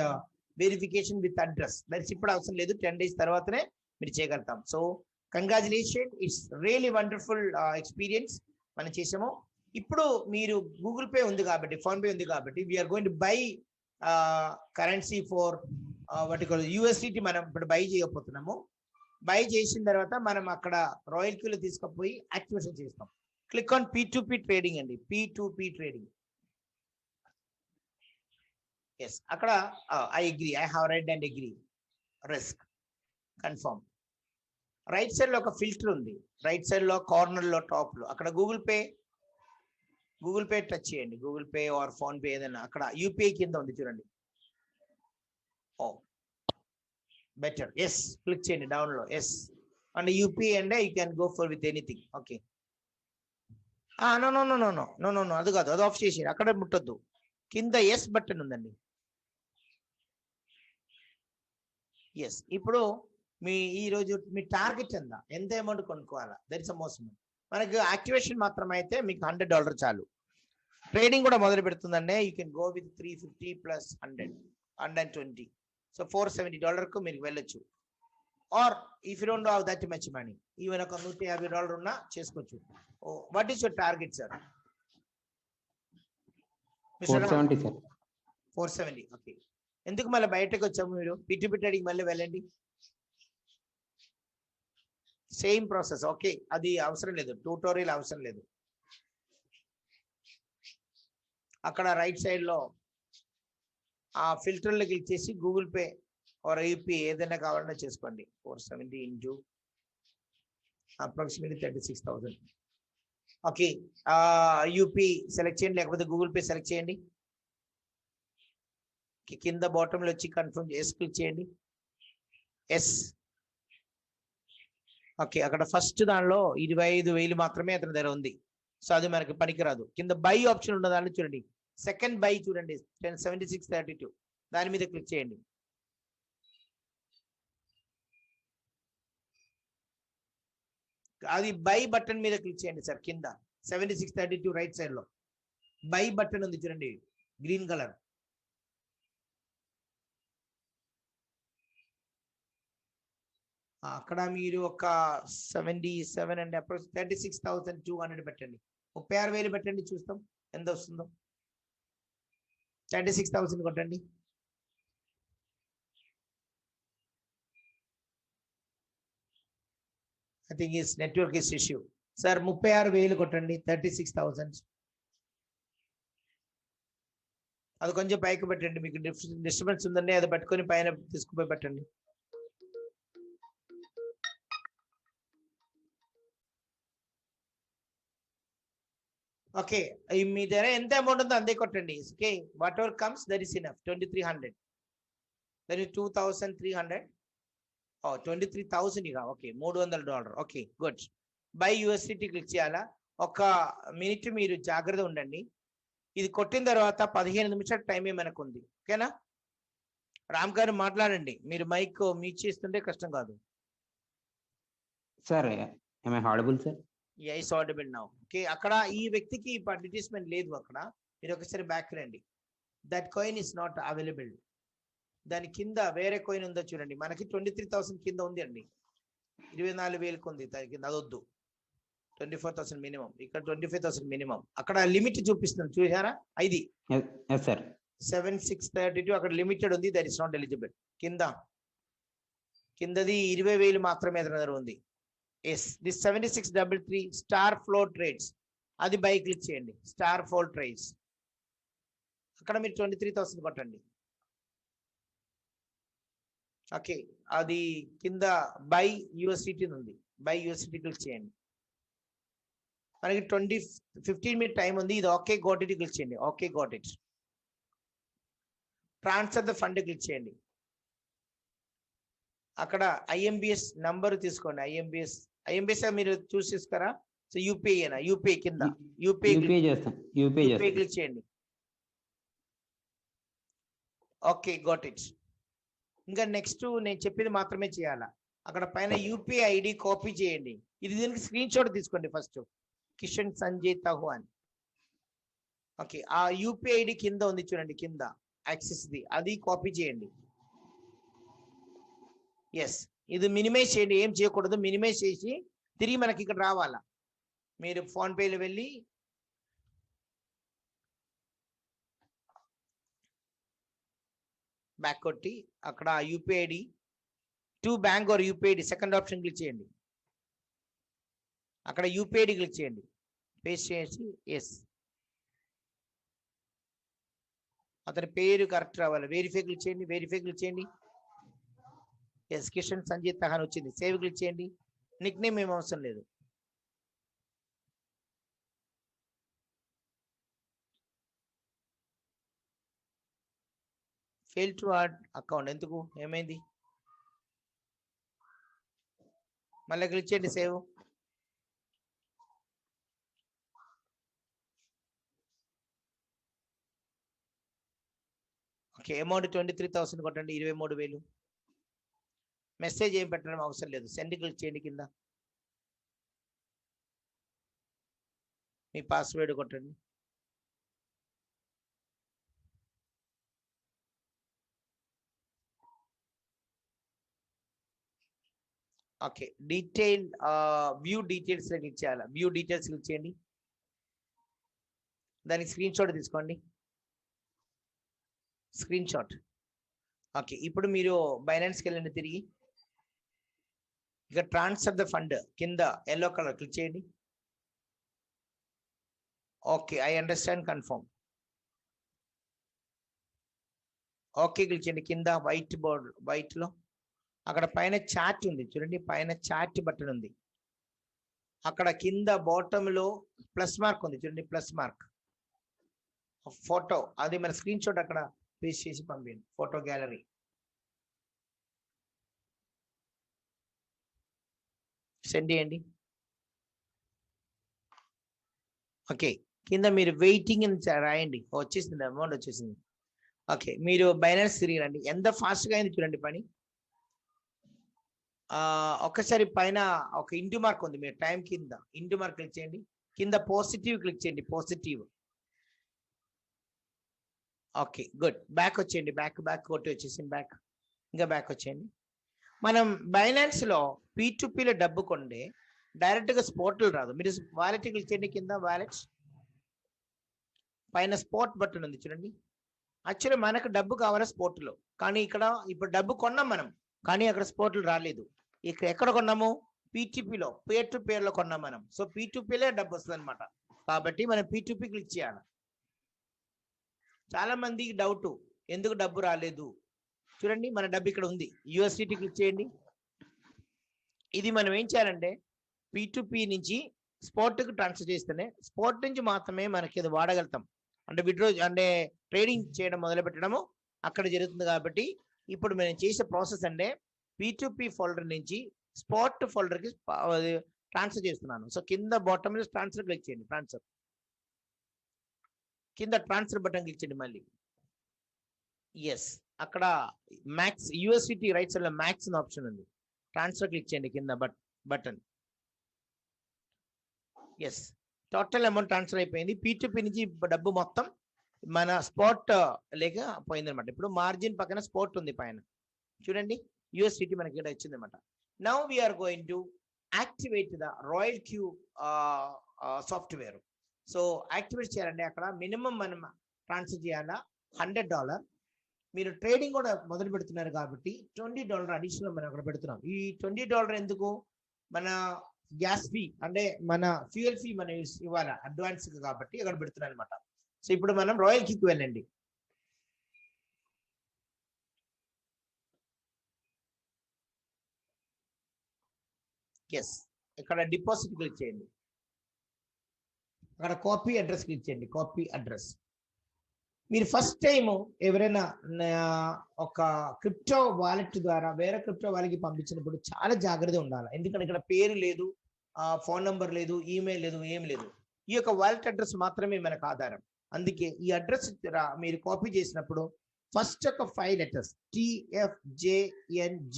verification with address. That's ఇప్పుడు అవసరం లేదు, 10 days తర్వాతనే మీరు చేయగలుగుతాం. So congratulation, it's really wonderful experience మనం చేసాము. ఇప్పుడు మీరు గూగుల్ పే ఉంది కాబట్టి, ఫోన్ పే ఉంది కాబట్టి, we're going to buy currency for వాటి USDT మనం ఇప్పుడు బై చేయకపోతున్నాము. బై చేసిన తర్వాత మనం అక్కడ రాయల్ క్యూలో తీసుకుపోయి యాక్టివేషన్ చేస్తాం. క్లిక్ ఆన్ P2P ట్రేడింగ్ అండి, P2P ట్రేడింగ్. ఎస్, అక్కడ I agree, I have read and agree, risk, confirm. Right side లో ఒక ఫిల్టర్ ఉంది, రైట్ సైడ్ లో కార్నర్ లో టాప్ లో అక్కడ గూగుల్ పే టచ్ చేయండి. Google Pay or PhonePe ఏదైనా అక్కడ యూపీఐ కింద ఉంది చూడండి. Oh better. ఎస్, క్లిక్ చేయండి డౌన్ లో. ఎస్, అండ్ యూపీఐ అంటే you can go for with anything. Okay, no no no no no no no no, అది కాదు, అది ఆఫ్ చేసి అక్కడ ముట్టొద్దు. కింద ఎస్ బటన్ ఉందండి. ఎస్, ఇప్పుడు ఈ రోజు మీ టార్గెట్ ఎంత అమౌంట్ కొనుక్కోవాలా, దట్ ఇస్ మోస్ట్. మనకు యాక్టివేషన్ మాత్రం అయితే మీకు $100 చాలు. ట్రేడింగ్ కూడా మొదలు పెడుతుందండి. You can go with 350 + 100, 120. So $470 మీరు వెళ్ళొచ్చు. Or if you don't have that much money even ఒక $150 ఉన్నా చేసుకోవచ్చు. What is your target sir? 470 sir. 470. Okay. ఎందుకు మళ్ళీ బయటకు వచ్చాము? మీరు పిటి అడిగి మళ్ళీ వెళ్ళండి. Same process. ఓకే, అది అవసరం లేదు, ట్యూటోరియల్ అవసరం లేదు. అక్కడ రైట్ సైడ్ లో ఆ ఫిల్టర్లో క్లిక్ చేసి గూగుల్ పే ఆర్ యూపీ ఏదైనా కావాలన్నా చేసుకోండి. 470 into approximately 36,000. Okay, UP select చేయండి, లేకపోతే గూగుల్ పే సెలెక్ట్ చేయండి. కింద బాటంలో వచ్చి కన్ఫర్మ్ ఎస్ క్లిక్ చేయండి. ఎస్. ఓకే, అక్కడ ఫస్ట్ దానిలో 25,000 మాత్రమే అతని దగ్గర ఉంది, సో అది మనకి పనికిరాదు. కింద బై ఆప్షన్ ఉన్న దాన్ని చూడండి, సెకండ్ బై చూడండి, 7632 దాని మీద క్లిక్ చేయండి. అది బై బటన్ మీద క్లిక్ చేయండి సార్. కింద 7632 రైట్ సైడ్ లో బై బటన్ ఉంది చూడండి, గ్రీన్ కలర్. అక్కడ మీరు ఒక 77 అండ్ అప్రోచ్ 36,200 పెట్టండి. 36,000 పెట్టండి, చూస్తాం ఎంత వస్తుందో. 36,000 కొట్టండి. I think is network is issue. Sir 36,000 కొట్టండి. 36,000 అది కొంచెం పైకి పెట్టండి, మీకు డిస్టర్బెన్స్ ఉందండి, అది పట్టుకొని పైన తీసుకుపోయి పెట్టండి. ఓకే, మీ దగ్గర ఎంత అమౌంట్ ఉందో అంతే కొట్టండి. Okay, what ever comes that is enough. 2,300 that is 2,300. 23,000 ఇక. Okay, $300. Okay, good. By USDT click చేయాలా? ఒక మినిట్ మీరు జాగ్రత్త ఉండండి. ఇది కొట్టిన తర్వాత 15 నిమిషాల టైమే మనకు ఉంది. ఓకేనా? రామ్ గారు మాట్లాడండి, మీరు మైక్ మ్యూట్ చేస్తుంటే కష్టం కాదు. Sir am I audible sir? Yes audible now. Okay, అక్కడ ఈ వ్యక్తికి అడ్వర్టైజ్మెంట్ లేదు. అక్కడ మీరు ఒకసారి బ్యాక్ రండి. That coin is not available. దాని కింద వేరే కాయిన్ ఉందో చూడండి, మనకి 23,000 కింద ఉంది అండి, 24,000 ఉంది దాని కింద. అదొద్దు, 24,000 మినిమం. ఇక్కడ 25,000 మినిమం. అక్కడ లిమిట్ చూపిస్తుంది, చూసారా? ఇది 7,632 అక్కడ లిమిటెడ్ ఉంది, దట్ ఇస్ నాట్ ఎలిజిబుల్. కిందది 20,000 మాత్రమే దగ్గర ఉంది. Yes, this 7633 star flow trades, అది బై క్లిక్ చేయండి. స్టార్ ఫ్లో ట్రేడ్స్ అక్కడ మీరు 23,000 కొట్టండి. ఓకే, అది కింద బై యూఎస్డిటీ ఉంది, బై యూఎస్డిటీ క్లిక్ చేయండి. మనకి 15 మినిట్ టైం ఉంది. ఇది ఓకే గోట్ ఇట్ క్లిక్ చేయండి. Okay got it. Transfer the fund click చేయండి. అక్కడ ఐఎంబిఎస్ నంబర్ తీసుకోండి. ఐఎంబిఎస్ మీరు చూసేస్తారా? సో యూపీఐ యూపీఐ కింద యూపీఐ క్లిక్ చేయండి. Okay got it. ఇంకా నెక్స్ట్ నేను చెప్పింది మాత్రమే చేయాలా. అక్కడ పైన యూపీఐ ఐడి కాపీ చేయండి. ఇది దీనికి స్క్రీన్ షాట్ తీసుకోండి ఫస్ట్, కిషన్ సంజయ్ తహు అని. ఓకే, ఆ యూపీఐ ఐడి కింద ఉంది చూడండి, కింద యాక్సెస్ ది, అది కాపీ చేయండి. ఎస్, ఇది మినిమైజ్ చేయండి, ఏం చేయకూడదు, మినిమైజ్ చేసి తిరిగి మనకి ఇక్కడ రావాలా. మీరు ఫోన్ పేలో వెళ్ళి బ్యాక్ కొట్టి అక్కడ UPI ID to bank or UPI ID second option click చేయండి. అక్కడ యూపీఐ ఐడి క్లిక్ చేయండి, పేస్ట్ చేసి ఎస్. అతని పేరు కరెక్ట్ రావాలి. వెరిఫై క్లిక్ చేయండి, వెరిఫై క్లిక్ చేయండి. ఎస్, కిషన్ సంజయ్ తహాన్ వచ్చింది. సేవ్ క్లిక్ చేయండి. నిక్ నేమ్ ఏం అవసరం లేదు. ఫెయిల్ టు యాడ్ అకౌంట్, ఎందుకు, ఏమైంది? మళ్ళీ క్లిక్ చేయండి, సేవ్. ఓకే, అమౌంట్ 23,000 కొట్టండి, 23,000. మెసేజ్ ఏం పెట్టడం అవసరం లేదు, సెండ్ క్లిక్ చేయండి. కింద మీ పాస్వర్డ్ కొట్టండి. Okay, detail view details click చేయాలి. వ్యూ డీటెయిల్స్ క్లిక్ చేయండి, దానికి స్క్రీన్ షాట్ తీసుకోండి, స్క్రీన్ షాట్. ఓకే, ఇప్పుడు మీరు బైనాన్స్కి వెళ్ళండి తిరిగి. ఇక ట్రాన్స్ఫర్ ద ఫండ్ కింద ఎల్లో కలర్ క్లిక్ చేయండి. Okay, I understand, confirm. Okay click చేయండి. కింద వైట్ బోర్డ్, వైట్ లో అక్కడ పైన చాట్ ఉంది చూడండి, పైన చాట్ బటన్ ఉంది. అక్కడ కింద బాటమ్ లో ప్లస్ మార్క్ ఉంది చూడండి, ప్లస్ మార్క్. ఫోటో అది మన స్క్రీన్ షాట్ అక్కడ పేస్ట్ చేసి పంపించండి. ఫోటో గ్యాలరీ సెండ్ చేయండి. ఓకే, కింద మీరు వెయిటింగ్ అని రాయండి. వచ్చేసింది, అమౌంట్ వచ్చేసింది. ఓకే, మీరు బైనాన్స్ తిరిగి రండి. ఎంత ఫాస్ట్గా అయింది చూడండి పని. ఒక్కసారి పైన ఒక ఇంటూ మార్క్ ఉంది, మీరు టైం కింద ఇంటూ మార్క్ క్లిక్ చేయండి. కింద పాజిటివ్ క్లిక్ చేయండి, పాజిటివ్. ఓకే గుడ్, బ్యాక్ వచ్చేయండి, బ్యాక్ కొట్టి వచ్చేసింది, బ్యాక్. ఇంకా బ్యాక్ వచ్చేయండి. మనం బైనాన్స్ లో P2P డబ్బు కొండే డైరెక్ట్ గా స్పాట్లు రాదు. మీరు వాలెట్ క్లిక్ చేయండి, కింద వాలెట్ పైన స్పాట్ బటన్ ఉంది చూడండి. యాక్చువల్లీ మనకు డబ్బు కావాలి స్పోర్ట్లో, కానీ ఇక్కడ ఇప్పుడు డబ్బు కొన్నాం మనం, కానీ అక్కడ స్పోర్ట్లు రాలేదు. ఇక్కడ ఎక్కడ కొన్నాము? P2Pలో, పేర్ టు పేర్లో కొన్నాం మనం. సో P2Pలే డబ్బు వస్తుంది అనమాట. కాబట్టి మనం P2P క్లిక్ చేయాలి. చాలా మందికి డౌట్, ఎందుకు డబ్బు రాలేదు చూడండి. మన డబ్బు ఇక్కడ ఉంది, USDT క్లిక్ చేయండి. ఇది మనం ఏం చేయాలంటే P2P నుంచి స్పాట్కి ట్రాన్స్ఫర్ చేస్తేనే, స్పాట్ నుంచి మాత్రమే మనకి ఇది వాడగలుగుతాం. అంటే విడ్రో అంటే ట్రేడింగ్ చేయడం మొదలు పెట్టడము అక్కడ జరుగుతుంది. కాబట్టి ఇప్పుడు మనం చేసే ప్రాసెస్ అంటే P2P ఫోల్డర్ నుంచి స్పాట్ ఫోల్డర్కి ట్రాన్స్ఫర్ చేస్తున్నాను. సో కింద బాటమ్ లో ట్రాన్స్ఫర్ క్లిక్ చేయండి, ట్రాన్స్ఫర్ కింద ట్రాన్స్ఫర్ బటన్ క్లిక్ చేయండి మళ్ళీ. ఎస్, అక్కడ మ్యాక్స్ USDT రైట్ సైడ్ లో మ్యాక్స్ అనే ఆప్షన్ ఉంది, ట్రాన్స్ఫర్ క్లిక్ చేయండి కింద button. Yes, total amount transfer అయిపోయింది. P2P నుంచి డబ్బు మొత్తం మన స్పాట్ లేక పోయింది అనమాట. ఇప్పుడు మార్జిన్ పక్కన స్పాట్ ఉంది పైన చూడండి, USDT మనకి ఇక్కడ వచ్చింది అనమాట. Now we're going to activate the Royal Q software. So activate చేయాలంటే అక్కడ మినిమం మనం ట్రాన్స్ఫర్ చేయాలా $100. మీరు ట్రేడింగ్ కూడా మొదలు పెడుతున్నారు కాబట్టి $20 అడిషనల్ మనం అక్కడ పెడుతున్నాం. ఈ $20 ఎందుకు? మన గ్యాస్ ఫీ అంటే మన ఫ్యూయల్ ఫీ మనం ఇవ్వాలి అడ్వాన్స్ కాబట్టి అక్కడ పెడుతున్నాం అనమాట. సో ఇప్పుడు మనం రాయల్ క్యూకి వెళ్ళండి. ఎస్, ఇక్కడ డిపాజిట్ క్లిక్ చేయండి, అక్కడ కాపీ అడ్రస్ క్లిక్ చేయండి, కాపీ అడ్రస్. మీరు ఫస్ట్ టైం ఎవరైనా ఒక క్రిప్టో వాలెట్ ద్వారా వేరే క్రిప్టో వాళ్ళకి పంపించినప్పుడు చాలా జాగ్రత్తగా ఉండాలి. ఎందుకంటే ఇక్కడ పేరు లేదు, ఫోన్ నంబర్ లేదు, ఈమెయిల్ లేదు, ఏం లేదు. ఈ యొక్క వాలెట్ అడ్రస్ మాత్రమే మనకు ఆధారం. అందుకే ఈ అడ్రస్ మీరు కాపీ చేసినప్పుడు ఫస్ట్ ఒక 5 లెటర్స్ TFJNG,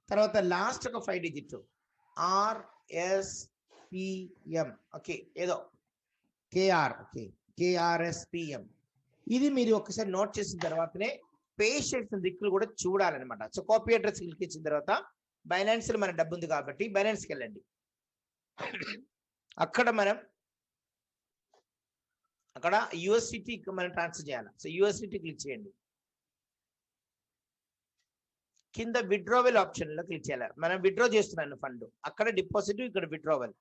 తర్వాత లాస్ట్ ఒక 5 డిజిట్ RSPM, ఓకే ఏదో KR, ఓకే KRSPM. ఇది మీరు ఒకసారి నోట్ చేసిన తర్వాతనే పేషెంట్స్ దిక్కులు కూడా చూడాలన్నమాట. సో కాపీ అడ్రస్ క్లిక్ ఇచ్చిన తర్వాత బైనాన్స్ లో మన డబ్బు ఉంది కాబట్టి బైనాన్స్కి వెళ్ళండి. అక్కడ USDT మనం ట్రాన్స్ఫర్ చేయాలి. సో USDT క్లిక్ చేయండి, కింద విడ్రావెల్ ఆప్షన్ లో క్లిక్ చేయాలి. మనం విడ్రా చేస్తున్నాను ఫండ్, అక్కడ డిపాజిట్, ఇక్కడ విడ్రావెల్.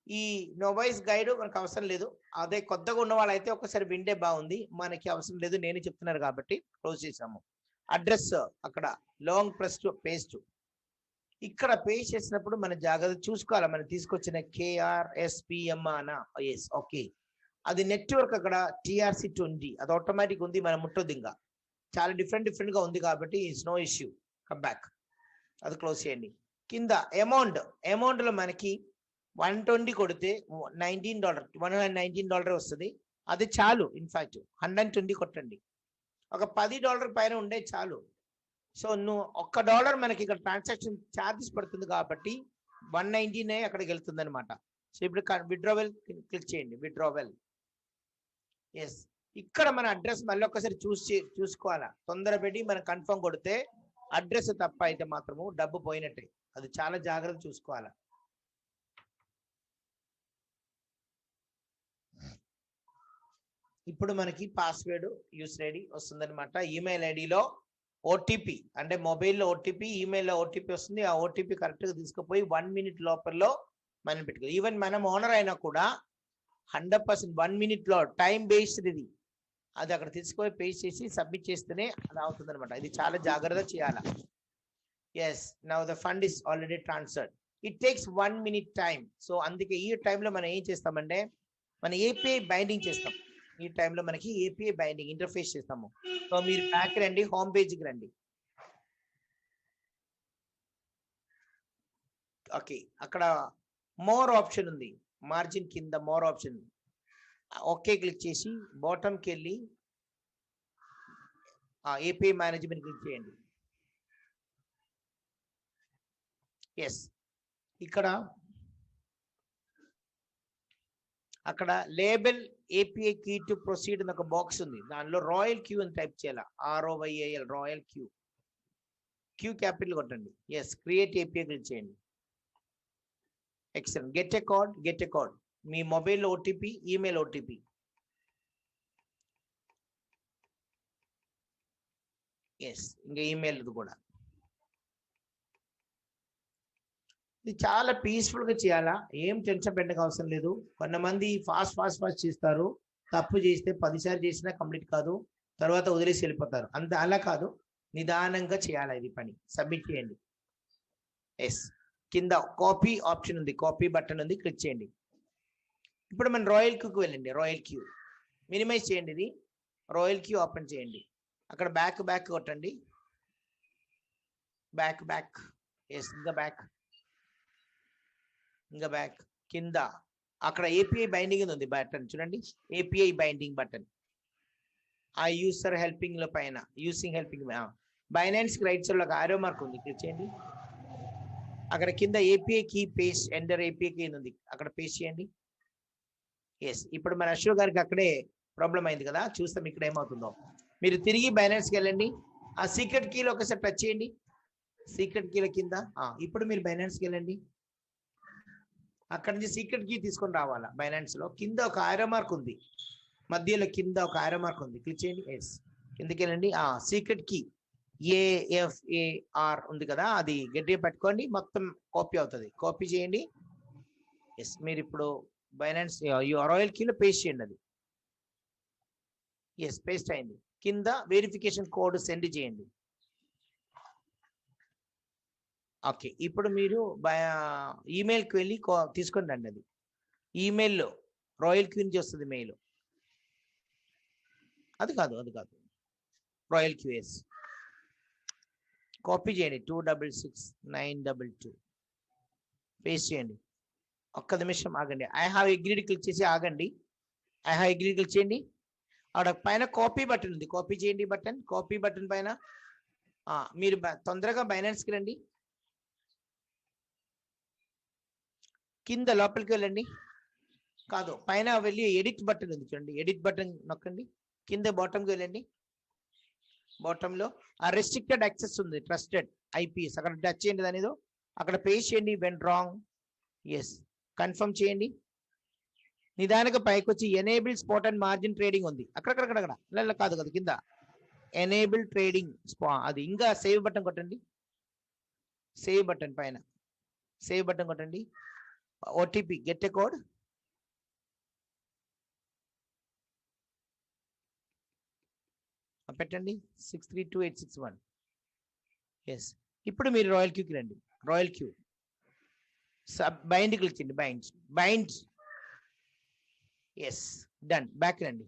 ఈ నోవైస్ గైడ్ మనకు అవసరం లేదు. అదే కొత్తగా ఉన్న వాళ్ళైతే ఒకసారి విండే బాగుంది, మనకి అవసరం లేదు, నేను చెప్తున్నారు కాబట్టి క్లోజ్ చేసాము. అడ్రస్ అక్కడ లాంగ్ ప్రెస్ టు పేస్ట్, ఇక్కడ పేస్ట్ చేసినప్పుడు మన జాగ్రత్త చూసుకోవాలి. మనం తీసుకొచ్చిన KRSPM అనా? Yes, okay. అది నెట్వర్క్ అక్కడ TRC20 అది ఆటోమేటిక్ ఉంది, మనం ముట్టొద్దు. ఇంకా చాలా డిఫరెంట్ గా ఉంది కాబట్టి it's no issue. Come back, అది క్లోజ్ చేయండి. కింద అమౌంట్ లో మనకి 120 కొడితే $119 వస్తుంది. అది చాలు. ఇన్ఫాక్ట్ 120 కొట్టండి, ఒక $10 పైన ఉండే చాలు. సో నువ్వు $1 మనకి ఇక్కడ ట్రాన్సాక్షన్ ఛార్జెస్ పడుతుంది కాబట్టి 119 అక్కడికి వెళ్తుంది అనమాట. సో ఇప్పుడు విడ్రావెల్ క్లిక్ చేయండి, విడ్రావెల్. ఎస్, ఇక్కడ మన అడ్రస్ మళ్ళీ ఒక్కసారి చూసుకోవాలా. తొందర పెట్టి మనం కన్ఫర్మ్ కొడితే అడ్రస్ తప్ప అయితే మాత్రము డబ్బు పోయినట్టే. అది చాలా జాగ్రత్త చూసుకోవాలి. ఇప్పుడు మనకి పాస్వర్డ్ యూస్ ఐడి వస్తుందన్నమాట. ఈమెయిల్ ఐడిలో ఓటీపీ అంటే మొబైల్లో ఓటీపీ, ఈమెయిల్లో ఓటీపీ వస్తుంది. ఆ ఓటీపీ కరెక్ట్గా తీసుకుపోయి 1 minute లోపల్లో మనం పెట్టుకో. ఈవెన్ మనం ఓనర్ అయినా కూడా 100% 1 minute లో టైం బేస్డ్ ఇది. అది అక్కడ తీసుకొని పేస్ట్ చేసి సబ్మిట్ చేస్తేనే అది అవుతుంది అనమాట. ఇది చాలా జాగ్రత్తగా చేయాలి. Yes, now the fund is already transferred. It takes 1 minute time. So అందుకే ఈ టైంలో మనం ఏం చేస్తామంటే మన ఏపీఐ బైండింగ్ చేస్తాం. ఈ టైంలో మనకి ఏపీఐ బైండింగ్ ఇంటర్ఫేస్ చేస్తాము. సో మీరు బ్యాక్ రండి, హోమ్ పేజ్కి రండి. ఓకే, అక్కడ మోర్ ఆప్షన్ ఉంది, మార్జిన్ కింద మోర్ ఆప్షన్. ఓకే క్లిక్ చేసి బాటమ్కి వెళ్ళి ఏపీఐ మేనేజ్మెంట్ క్లిక్ చేయండి. ఎస్, ఇక్కడ అక్కడ label API key to proceed అని ఒక బాక్స్ ఉంది. దానిలో రాయల్ క్యూ అని టైప్ చేయాలి. ROYAL Royal Q. Q capital కొట్టండి. ఎస్, క్రియేట్ ఏపీఐ క్లిక్ చేయండి. ఎక్సలెంట్. Get a code. మీ మొబైల్లో ఓటీపీ, ఈమెయిల్ ఓటీపీ. ఎస్, ఇంకా ఈమెయిల్ కూడా. ఇది చాలా పీస్ఫుల్ గా చేయాలా, ఏం టెన్షన్ పెట్టక అవసరం లేదు. కొంతమంది ఫాస్ట్ చేస్తారు. తప్పు చేస్తే 10 సార్లు చేసినా కంప్లీట్ కాదు, తర్వాత వదిలేసి వెళ్ళిపోతారు. అంత అలా కాదు, నిదానంగా చేయాలి ఇది పని. సబ్మిట్ చేయండి. ఎస్, కింద కాపీ ఆప్షన్ ఉంది, కాపీ బటన్ ఉంది, క్లిక్ చేయండి. ఇప్పుడు మనం రాయల్ క్యూకి వెళ్ళండి. రాయల్ క్యూ మినిమైజ్ చేయండి. ఇది రాయల్ క్యూ ఓపెన్ చేయండి. అక్కడ బ్యాక్ కొట్టండి. బ్యాక్. ఎస్, ఇంకా బ్యాక్. కింద అక్కడ ఏపీఐ బైండింగ్ ఉంది బటన్ చూడండి. ఏపీఐ బైండింగ్ బటన్ ఆ యూసర్ హెల్పింగ్ లో పైన యూసింగ్ హెల్పింగ్ బైనాన్స్ కి రైట్ సైడ్ లో ఒక ఆరో మార్క్ ఉంది, క్లిక్ చేయండి. అక్కడ కింద API key paste, enter API key ఉంది, అక్కడ పేస్ట్ చేయండి. ఎస్, ఇప్పుడు మన అశోక్ గారికి అక్కడే ప్రాబ్లం అయింది కదా, చూస్తాం ఇక్కడ ఏమవుతుందో. మీరు తిరిగి బైనాన్స్కి వెళ్ళండి. ఆ సీక్రెట్ కీలో ఒకసారి టచ్ చేయండి. సీక్రెట్ కీల కింద ఇప్పుడు మీరు బైనాన్స్కి వెళ్ళండి. అక్కడ నుంచి సీక్రెట్ కీ తీసుకొని రావాలా. బైనాన్స్ లో కింద ఒక ఆరో మార్క్ ఉంది, మధ్యలో కింద ఒక ఆరో మార్క్ ఉంది, క్లిక్ చేయండి. ఎస్, కిందకి వెళ్ళండి. సీక్రెట్ కీ AFAR ఉంది కదా, అది గట్టిగా పెట్టుకోండి, మొత్తం కాపీ అవుతుంది. కాపీ చేయండి. ఎస్, మీరు ఇప్పుడు బైనాన్స్ రాయల్ కీలో పేస్ట్ చేయండి. అది ఎస్, పేస్ట్ అయింది. కింద వెరిఫికేషన్ కోడ్ సెండ్ చేయండి. ఓకే, ఇప్పుడు మీరు ఈమెయిల్కి వెళ్ళి తీసుకొని రండి. అది ఈమెయిల్లో రాయల్ క్యూ నుంచి వస్తుంది మెయిల్. అది కాదు రాయల్ క్యూఎస్ కాపీ చేయండి. 266922 పేస్ట్ చేయండి. ఒక్క నిమిషం ఆగండి. ఐ హావ్ అగ్రీడ్ క్లిక్ చేసి ఆగండి. ఐ హావ్ అగ్రీడ్ క్లిక్ చేయండి. అక్కడ పైన కాపీ బటన్ ఉంది, కాపీ చేయండి బటన్. కాపీ బటన్ పైన మీరు తొందరగా బైనాన్స్కి రండి. కింద లోపలికి వెళ్ళండి. కాదు, పైన వెళ్ళి ఎడిట్ బటన్ ఉంది చూడండి, ఎడిట్ బటన్ నొక్కండి. కింద బాటంకి వెళ్ళండి. బాటంలో రెస్ట్రిక్టెడ్ యాక్సెస్ ఉంది, ట్రస్టెడ్ ఐపీఎస్, అక్కడ టచ్ చేయండి. దాని ఏదో అక్కడ పేస్ట్ చేయండి. When wrong. ఎస్, కన్ఫర్మ్ చేయండి. నిదానంగా పైకి వచ్చి enable spot and margin trading ఉంది, అక్కడ కాదు కింద ఎనేబుల్ ట్రేడింగ్ అది. ఇంకా సేవ్ బటన్ కొట్టండి. సేవ్ బటన్ పైన సేవ్ బటన్ కొట్టండి. OTP get a code. పెట్టండి 632861. ఎస్, ఇప్పుడు మీరు రాయల్ క్యూకి రండి. రాయల్ క్యూ బైండ్ క్లిక్ చేయండి. బైండ్. Yes, done. బ్యాక్ రండి.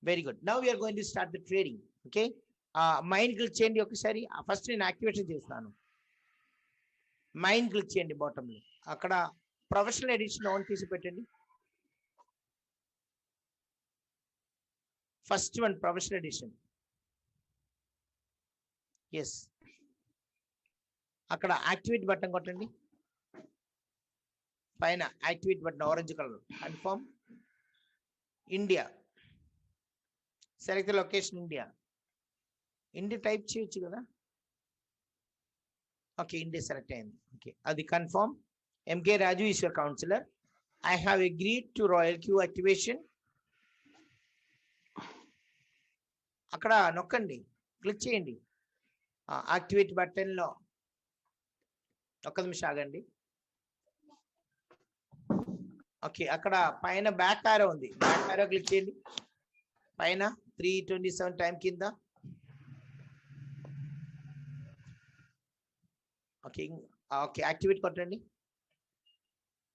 Very good. Now we're going to start the trading. Okay, mind click చేయండి ఒకసారి. ఫస్ట్ నేను యాక్టివేషన్ చేస్తాను. మైండ్ క్లిక్ చేయండి బాటంలో. అక్కడ ప్రొఫెషనల్ ఎడిషన్ ఆన్ చేసి పెట్టండి. First one professional edition. Yes, అక్కడ యాక్టివేట్ బటన్ కొట్టండి. పైన activate button orange colour. Confirm. India, select the location India. Indi type చేయొచ్చు కదా. ఓకే, ఇండి సెలెక్ట్ అయింది. ఓకే, అది confirm. MK Raju is your counsellor. I have agreed to Royal Q activation. అక్కడ నొక్కండి, click చేయండి activate button లో. ఒక్క నిమిషం ఆగండి. ఓకే, అక్కడ పైన బ్యాక్ ఆరో ఉంది, బ్యాక్ ఆరో క్లిక్ చేయండి. పైన 3:27 టైం కింద. ఓకే ఓకే, యాక్టివేట్ కొట్టండి,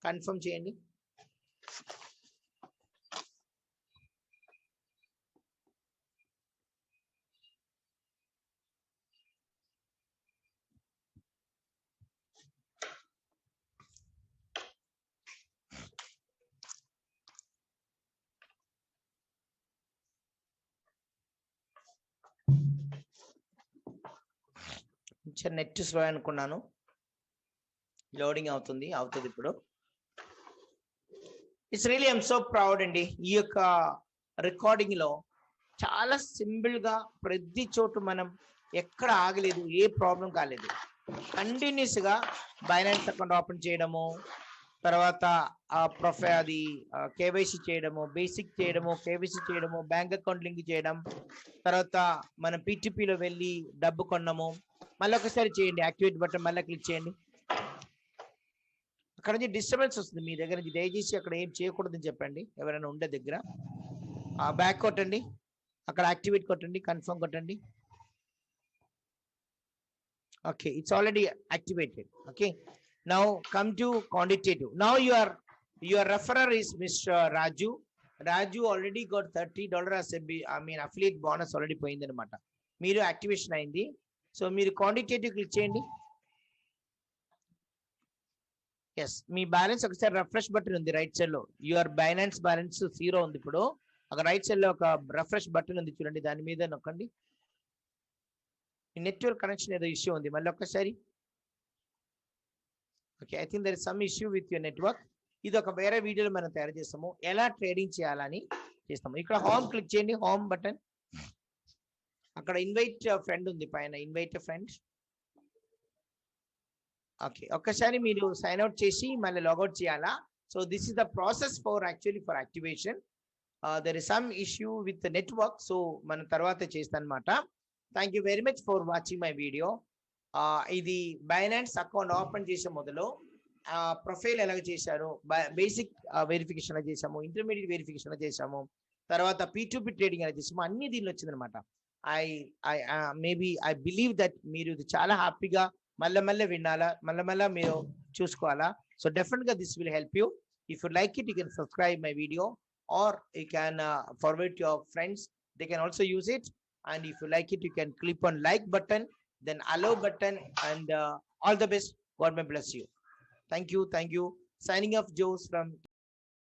కన్ఫర్మ్ చేయండి. కొంచెం నెట్ స్లో అనుకున్నాను. లోడింగ్ అవుతుంది ఇప్పుడు. It's really I'm so proud అండి. ఈ యొక్క రికార్డింగ్ లో చాలా సింపుల్ గా ప్రతి చోటు మనం ఎక్కడ ఆగలేదు, ఏ ప్రాబ్లం కాలేదు. కంటిన్యూస్ గా బైనాన్స్ అకౌంట్ ఓపెన్ చేయడము, తర్వాత ప్రొఫైల్ అది కేవైసీ చేయడము, బేసిక్ చేయడము, కేవైసీ చేయడము, బ్యాంక్ అకౌంట్ లింక్ చేయడం, తర్వాత మనం లో వెళ్ళి డబ్బు కొన్నాము. మళ్ళీ ఒకసారి చేయండి, యాక్టివేట్ బటన్ మళ్ళీ క్లిక్ చేయండి. అక్కడ నుంచి డిస్టర్బెన్స్ వస్తుంది మీ దగ్గర నుంచి, దయచేసి అక్కడ ఏం చేయకూడదని చెప్పండి ఎవరైనా ఉండే దగ్గర. బ్యాక్ కొట్టండి, అక్కడ యాక్టివేట్ కొట్టండి, కన్ఫర్మ్ కొట్టండి. Okay, it's already activated. Okay, now come to quantitative. Now your referrer is Mr. Raju. Raju already got $30 as affiliate bonus already పోయింది అనమాట. మీరు యాక్టివేషన్ అయింది. సో మీరు క్వాంటిటేటివ్ క్లిక్ చేయండి. ఎస్, మీ బ్యాలెన్స్ ఒకసారి రిఫ్రెష్ బటన్ ఉంది right side లో. Your Binance balance 0 ఉంది. ఇప్పుడు అక్కడ రైట్ సైడ్ లో ఒక రిఫ్రెష్ బటన్ ఉంది చూడండి, దాని మీద నొక్కండి. నెట్వర్క్ కనెక్షన్ ఏదో ఇష్యూ ఉంది, మళ్ళీ ఒక్కసారి. Okay, I think there is some issue with your network. ఇది ఒక వేరే వీడియోలో మనం తయారు చేస్తాము, ఎలా ట్రేడింగ్ చేయాలని చేస్తాము. ఇక్కడ హోమ్ క్లిక్ చేయండి, హోమ్ బటన్. అక్కడ ఇన్వైట్ ఫ్రెండ్ ఉంది పైన, ఇన్వైట్ ఫ్రెండ్. ఓకే, ఒక్కసారి మీరు సైన్ అవుట్ చేసి మళ్ళీ లాగౌట్ చేయాలా. So this is the process for activation. There is some issue with network, so మనం తర్వాత చేస్తాం అనమాట. Thank you very much for watching my video. ఇది బైనాన్స్ అకౌంట్ ఓపెన్ చేసే మొదలు ప్రొఫైల్ ఎలాగ చేశారు, బేసిక్ వెరిఫికేషన్ ఎలా చేసాము, ఇంటర్మీడియట్ వెరిఫికేషన్ ఎలా చేసాము, తర్వాత P2P ట్రేడింగ్ ఎలా చేసాము, అన్ని దీనిలో వచ్చింది అనమాట. ఐ బిలీవ్ దట్ మీరు ఇది చాలా హ్యాపీగా మళ్ళీ వినాలా, మళ్ళీ మీరు చూసుకోవాలా. సో డెఫినెట్ గా this will help you. If you like it, you can subscribe my video or you can forward to your friends, they can also use it. And if you like it, you can click on like button, then allow button, and all the best. God may bless you. Thank you. Signing off, Jose from